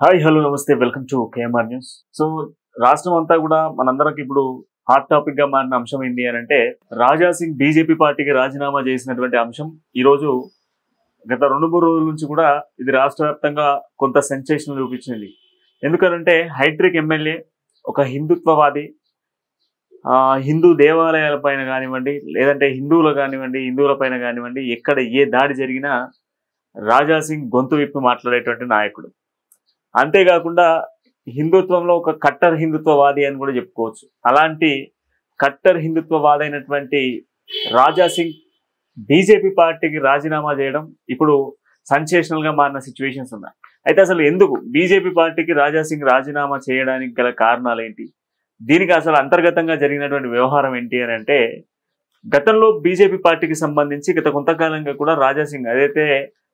Hi hello నమస్తే welcome to KMR news. So రాష్ట్రం అంతా కూడా మనందరికి ఇప్పుడు హాట్ టాపిక్ గా మారిన అంశం ఏంటి అని అంటే రాజా సింగ్ బీజేపీ పార్టీకి రాజీనామా చేసినటువంటి అంశం ఈ రోజు గత 2-3 రోజుల నుంచి కూడా ఇది రాష్ట్ర వ్యాప్తంగా కొంత సెన్సేషన్ చూపించింది. ఎందుకంటే హైడ్రిక్ ఎమ్మెల్యే ఒక హిందుత్వవాది, హిందూ దేవాలయాల పైన కానివ్వండి, లేదంటే హిందువుల పైన కానివ్వండి, ఎక్కడ ఏ దాడి జరిగినా రాజా సింగ్ గొంతు విప్పి మాట్లాడేటువంటి నాయకుడు. అంతేకాకుండా హిందుత్వంలో ఒక కట్టర్ హిందుత్వవాది అని కూడా చెప్పుకోవచ్చు. అలాంటి కట్టర్ హిందుత్వవాది అయినటువంటి రాజా సింగ్ బీజేపీ పార్టీకి రాజీనామా చేయడం ఇప్పుడు సెన్సేషనల్ గా మారిన సిచ్యువేషన్స్ ఉన్నాయి. అయితే అసలు ఎందుకు బీజేపీ పార్టీకి రాజా సింగ్ రాజీనామా చేయడానికి గల కారణాలు ఏంటి, దీనికి అసలు అంతర్గతంగా జరిగినటువంటి వ్యవహారం ఏంటి అని అంటే, గతంలో బీజేపీ పార్టీకి సంబంధించి గత కొంతకాలంగా కూడా రాజా సింగ్ అదైతే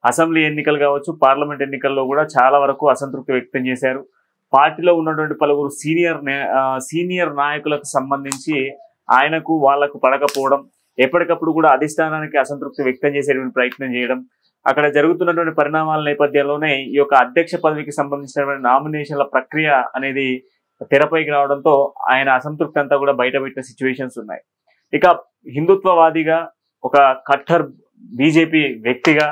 అసెంబ్లీ ఎన్నికలు కావచ్చు, పార్లమెంట్ ఎన్నికల్లో కూడా చాలా వరకు అసంతృప్తి వ్యక్తం చేశారు. పార్టీలో ఉన్నటువంటి పలువురు సీనియర్ నాయకులకు సంబంధించి ఆయనకు వాళ్లకు పడకపోవడం, ఎప్పటికప్పుడు కూడా అధిష్టానానికి అసంతృప్తి వ్యక్తం చేసేటువంటి ప్రయత్నం చేయడం, అక్కడ జరుగుతున్నటువంటి పరిణామాల నేపథ్యంలోనే ఈ యొక్క అధ్యక్ష పదవికి సంబంధించినటువంటి నామినేషన్ల ప్రక్రియ అనేది తెరపైకి రావడంతో ఆయన అసంతృప్తి అంతా కూడా బయటపెట్టిన సిచ్యువేషన్స్ ఉన్నాయి. ఇక హిందుత్వవాదిగా, ఒక కట్టర్ బీజేపీ వ్యక్తిగా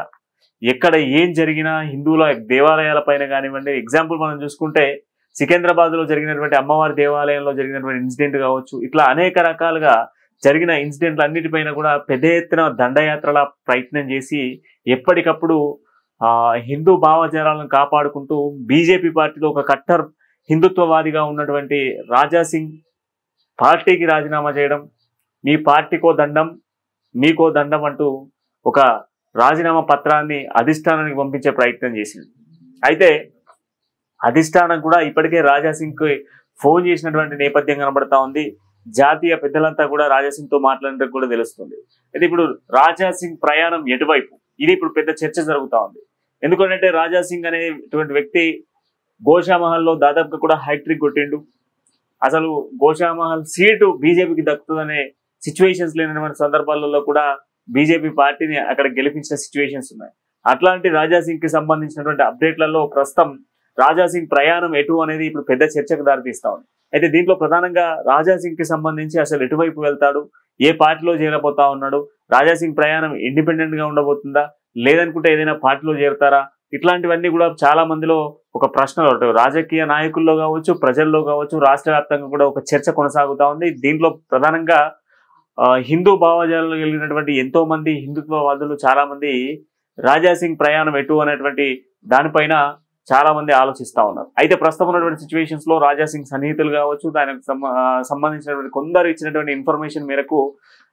ఎక్కడ ఏం జరిగినా హిందువుల దేవాలయాల పైన కానివ్వండి, ఎగ్జాంపుల్ మనం చూసుకుంటే సికింద్రాబాద్ లో జరిగినటువంటి అమ్మవారి దేవాలయంలో జరిగినటువంటి ఇన్సిడెంట్ కావచ్చు, ఇట్లా అనేక రకాలుగా జరిగిన ఇన్సిడెంట్లు అన్నిటిపైన కూడా పెద్ద ఎత్తున దండయాత్రల ప్రయత్నం చేసి ఎప్పటికప్పుడు హిందూ భావజాలను కాపాడుకుంటూ బీజేపీ పార్టీలో ఒక కట్టర్ హిందుత్వవాదిగా ఉన్నటువంటి రాజా సింగ్ పార్టీకి రాజీనామా చేయడం, మీ పార్టీకో దండం మీకో దండం అంటూ ఒక రాజీనామా పత్రాన్ని అధిష్టానానికి పంపించే ప్రయత్నం చేసింది. అయితే అధిష్టానం కూడా ఇప్పటికే రాజా సింగ్ కి ఫోన్ చేసినటువంటి నేపథ్యం కనబడతా ఉంది. జాతీయ పెద్దలంతా కూడా రాజా సింగ్ తో మాట్లాడినట్టు కూడా తెలుస్తుంది. అయితే ఇప్పుడు రాజా సింగ్ ప్రయాణం ఎటువైపు, ఇది ఇప్పుడు పెద్ద చర్చ జరుగుతా ఉంది. ఎందుకంటే రాజా సింగ్ అనేటువంటి వ్యక్తి గోషామహల్లో దాదాపుగా కూడా హ్యాట్రిక్ కొట్టిండు. అసలు గోషామహల్ సీటు బీజేపీకి దక్కుతుందనే సిచ్యువేషన్స్ లేనటువంటి సందర్భాలలో కూడా బీజేపీ పార్టీని అక్కడ గెలిపించిన సిచ్యువేషన్స్ ఉన్నాయి. అట్లాంటి రాజా సింగ్ కి సంబంధించినటువంటి అప్డేట్లలో ప్రస్తుతం రాజా సింగ్ ప్రయాణం ఎటు అనేది ఇప్పుడు పెద్ద చర్చకు దారితీస్తా ఉంది. అయితే దీంట్లో ప్రధానంగా రాజా సింగ్ కి సంబంధించి అసలు ఎటువైపు వెళ్తాడు, ఏ పార్టీలో చేరబోతా ఉన్నాడు, రాజా సింగ్ ప్రయాణం ఇండిపెండెంట్ గా ఉండబోతుందా, లేదనుకుంటే ఏదైనా పార్టీలో చేరతారా, ఇట్లాంటివన్నీ కూడా చాలా మందిలో ఒక ప్రశ్నలు ఉంటాయి. రాజకీయ నాయకుల్లో కావచ్చు, ప్రజల్లో కావచ్చు, రాష్ట్ర వ్యాప్తంగా కూడా ఒక చర్చ కొనసాగుతా ఉంది. దీంట్లో ప్రధానంగా హిందూ భావజాలను కలిగినటువంటి ఎంతో మంది హిందుత్వవాదులు చాలా మంది రాజా సింగ్ ప్రయాణం ఎటు అనేటువంటి దానిపైన చాలా మంది ఆలోచిస్తా ఉన్నారు. అయితే ప్రస్తుతం ఉన్నటువంటి సిచ్యువేషన్స్ లో రాజా సింగ్ సన్నిహితులు కావచ్చు, దానికి సంబంధించినటువంటి కొందరు ఇచ్చినటువంటి ఇన్ఫర్మేషన్ మేరకు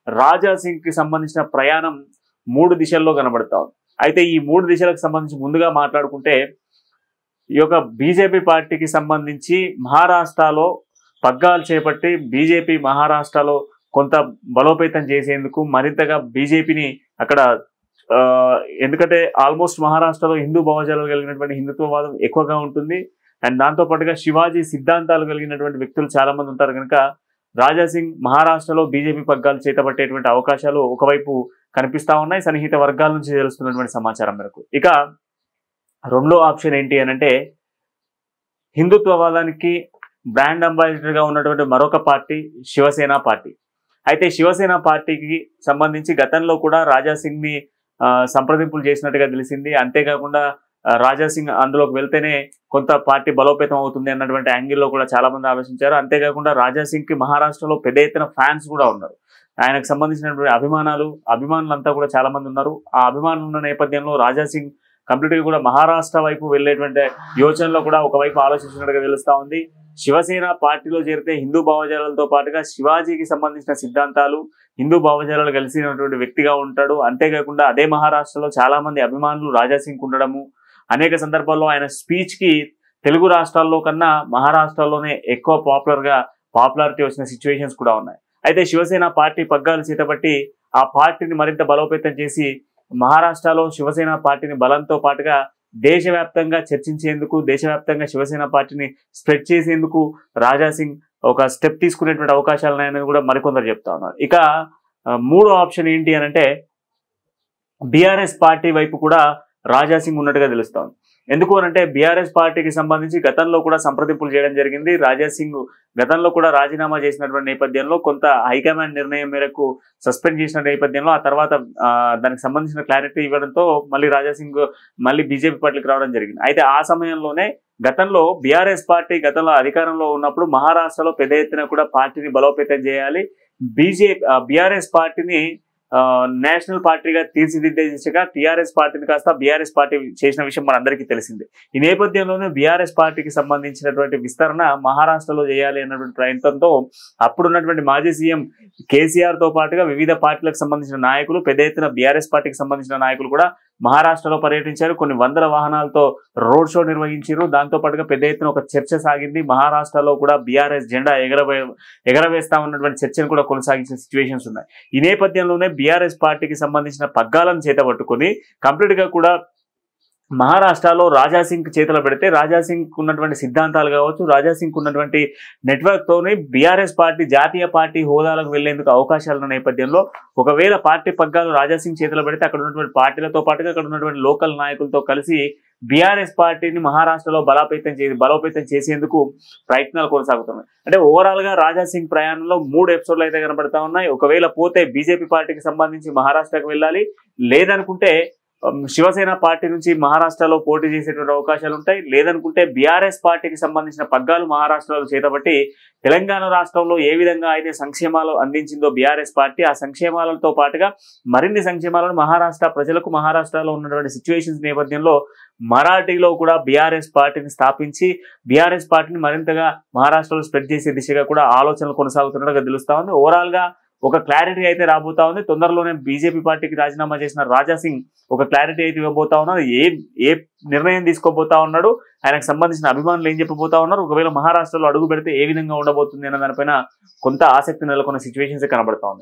రాజా సింగ్ కి సంబంధించిన ప్రయాణం 3 దిశల్లో కనబడతా ఉంది. అయితే ఈ 3 దిశలకు సంబంధించి ముందుగా మాట్లాడుకుంటే, ఈ యొక్క బీజేపీ పార్టీకి సంబంధించి మహారాష్ట్రలో పగ్గాలు చేపట్టి బీజేపీ మహారాష్ట్రలో కొంత బలోపేతం చేసేందుకు మరింతగా బీజేపీని అక్కడ, ఎందుకంటే ఆల్మోస్ట్ మహారాష్ట్రలో హిందూ భావజాలు కలిగినటువంటి హిందుత్వవాదం ఎక్కువగా ఉంటుంది. అండ్ దాంతో పాటుగా శివాజీ సిద్ధాంతాలు కలిగినటువంటి వ్యక్తులు చాలా మంది ఉంటారు కనుక రాజా సింగ్ మహారాష్ట్రలో బీజేపీ పగ్గాలు చేతబట్టేటువంటి అవకాశాలు ఒకవైపు కనిపిస్తా ఉన్నాయి, సన్నిహిత వర్గాల నుంచి తెలుస్తున్నటువంటి సమాచారం మేరకు. ఇక రెండో ఆప్షన్ ఏంటి అని అంటే, హిందుత్వవాదానికి బ్రాండ్ అంబాసిడర్ గా ఉన్నటువంటి మరొక పార్టీ శివసేన పార్టీ. అయితే శివసేన పార్టీకి సంబంధించి గతంలో కూడా రాజా సింగ్ ని సంప్రదింపులు చేసినట్టుగా తెలిసింది. అంతేకాకుండా రాజా సింగ్ అందులోకి వెళ్తేనే కొంత పార్టీ బలోపేతం అవుతుంది అన్నటువంటి యాంగిల్లో కూడా చాలా మంది ఆలోచించారు. అంతేకాకుండా రాజా సింగ్ కి మహారాష్ట్రలో పెద్ద ఎత్తున ఫ్యాన్స్ కూడా ఉన్నారు. ఆయనకు సంబంధించినటువంటి అభిమానులంతా కూడా చాలా మంది ఉన్నారు. ఆ అభిమానులు ఉన్న నేపథ్యంలో రాజా సింగ్ కంప్లీట్ గా కూడా మహారాష్ట్ర వైపు వెళ్లేటువంటి యోచనలో కూడా ఒకవైపు ఆలోచించినట్టుగా తెలుస్తా ఉంది. శివసేన పార్టీలో చేరితే హిందూ భావజాలతో పాటుగా శివాజీకి సంబంధించిన సిద్ధాంతాలు, హిందూ భావజాలాలు కలిసినటువంటి వ్యక్తిగా ఉంటాడు. అంతేకాకుండా అదే మహారాష్ట్రలో చాలా మంది అభిమానులు రాజా సింగ్ ఉండడము, అనేక సందర్భాల్లో ఆయన స్పీచ్ కి తెలుగు రాష్ట్రాల్లో కన్నా మహారాష్ట్రలోనే ఎక్కువ పాపులారిటీ వచ్చిన సిచ్యువేషన్స్ కూడా ఉన్నాయి. అయితే శివసేన పార్టీ పగ్గాలు చేతబట్టి ఆ పార్టీని మరింత బలోపేతం చేసి మహారాష్ట్రలో శివసేన పార్టీని బలంతో పాటుగా దేశవ్యాప్తంగా చర్చించేందుకు, దేశవ్యాప్తంగా శివసేన పార్టీని స్ప్రెడ్ చేసేందుకు రాజా సింగ్ ఒక స్టెప్ తీసుకునేటువంటి అవకాశాలు ఉన్నాయని కూడా మరికొందరు చెప్తా ఉన్నారు. ఇక మూడో ఆప్షన్ ఏంటి అని అంటే, బీఆర్ఎస్ పార్టీ వైపు కూడా రాజా సింగ్ ఉన్నట్టుగా తెలుస్తోంది. ఎందుకు అనంటే బీఆర్ఎస్ పార్టీకి సంబంధించి గతంలో కూడా సంప్రదింపులు చేయడం జరిగింది. రాజా సింగ్ గతంలో కూడా రాజీనామా చేసినటువంటి నేపథ్యంలో కొంత హైకమాండ్ నిర్ణయం మేరకు సస్పెండ్ చేసిన నేపథ్యంలో ఆ తర్వాత దానికి సంబంధించిన క్లారిటీ ఇవ్వడంతో మళ్ళీ రాజా సింగ్ మళ్ళీ బీజేపీ పార్టీకి రావడం జరిగింది. అయితే ఆ సమయంలోనే గతంలో బీఆర్ఎస్ పార్టీ గతంలో అధికారంలో ఉన్నప్పుడు మహారాష్ట్రలో పెద్ద ఎత్తున కూడా పార్టీని బలోపేతం చేయాలి, బీఆర్ఎస్ పార్టీని నేషనల్ పార్టీగా తీర్చిదిద్దే దిశగా టీఆర్ఎస్ పార్టీని కాస్త బీఆర్ఎస్ పార్టీ చేసిన విషయం మనందరికీ తెలిసిందే. ఈ నేపథ్యంలోనే బీఆర్ఎస్ పార్టీకి సంబంధించినటువంటి విస్తరణ మహారాష్ట్రలో చేయాలి అన్నటువంటి ప్రయత్నంతో అప్పుడున్నటువంటి మాజీ సీఎం కేసీఆర్ తో పాటుగా వివిధ పార్టీలకు సంబంధించిన నాయకులు, పెద్ద ఎత్తున బీఆర్ఎస్ పార్టీకి సంబంధించిన నాయకులు కూడా మహారాష్ట్రలో పర్యటించారు. కొన్ని వందల వాహనాలతో రోడ్ షో నిర్వహించారు. దాంతో పాటుగా పెద్ద ఎత్తున ఒక చర్చ సాగింది. మహారాష్ట్రలో కూడా బీఆర్ఎస్ జెండా ఎగరవేస్తా ఉన్నటువంటి చర్చను కూడా కొనసాగించిన సిచ్యువేషన్స్ ఉన్నాయి. ఈ నేపథ్యంలోనే బీఆర్ఎస్ పార్టీకి సంబంధించిన పగ్గాలను చేతబట్టుకుని కంప్లీట్ గా కూడా మహారాష్ట్రలో రాజా సింగ్ చేతిలో పెడితే రాజా సింగ్ ఉన్నటువంటి సిద్ధాంతాలు కావచ్చు, రాజా సింగ్ ఉన్నటువంటి నెట్వర్క్ తోని బీఆర్ఎస్ పార్టీ జాతీయ పార్టీ హోదాలకు వెళ్లేందుకు అవకాశాలున్న నేపథ్యంలో ఒకవేళ పార్టీ పగ్గాలు రాజా సింగ్ చేతిలో పెడితే అక్కడ ఉన్నటువంటి పార్టీలతో పాటుగా అక్కడ ఉన్నటువంటి లోకల్ నాయకులతో కలిసి బీఆర్ఎస్ పార్టీని మహారాష్ట్రలో బలోపేతం చేసేందుకు ప్రయత్నాలు కొనసాగుతున్నాయి. అంటే ఓవరాల్ గా రాజా సింగ్ ప్రయాణంలో 3 ఎపిసోడ్లు అయితే కనబడతా ఉన్నాయి. ఒకవేళ పోతే బీజేపీ పార్టీకి సంబంధించి మహారాష్ట్రకు వెళ్ళాలి, లేదనుకుంటే శివసేన పార్టీ నుంచి మహారాష్ట్రలో పోటీ చేసేటువంటి అవకాశాలు ఉంటాయి, లేదనుకుంటే బీఆర్ఎస్ పార్టీకి సంబంధించిన పగ్గాలు మహారాష్ట్రలో చేతబట్టి తెలంగాణ రాష్ట్రంలో ఏ విధంగా అయితే సంక్షేమాలు అందించిందో బీఆర్ఎస్ పార్టీ, ఆ సంక్షేమాలతో పాటుగా మరిన్ని సంక్షేమాలను మహారాష్ట్ర ప్రజలకు మహారాష్ట్రలో ఉన్నటువంటి సిచ్యువేషన్స్ నేపథ్యంలో మరాఠీలో కూడా బీఆర్ఎస్ పార్టీని స్థాపించి బీఆర్ఎస్ పార్టీని మరింతగా మహారాష్ట్రలో స్ప్రెడ్ చేసే దిశగా కూడా ఆలోచనలు కొనసాగుతున్నట్టుగా తెలుస్తా ఉంది. ఓవరాల్ గా ఒక క్లారిటీ అయితే రాబోతా ఉంది. తొందరలోనే బీజేపీ పార్టీకి రాజీనామా చేసిన రాజా సింగ్ ఒక క్లారిటీ అయితే ఇవ్వబోతా ఉన్నారు. ఏ నిర్ణయం తీసుకోబోతా ఉన్నాడు, ఆయనకు సంబంధించిన అభిమానులు ఏం చెప్పబోతా ఉన్నారు, ఒకవేళ మహారాష్ట్రలో అడుగు పెడితే ఏ విధంగా ఉండబోతుంది అన్న దానిపైన కొంత ఆసక్తి నెలకొన్న సిచ్యువేషన్స్ కనబడతా ఉంది.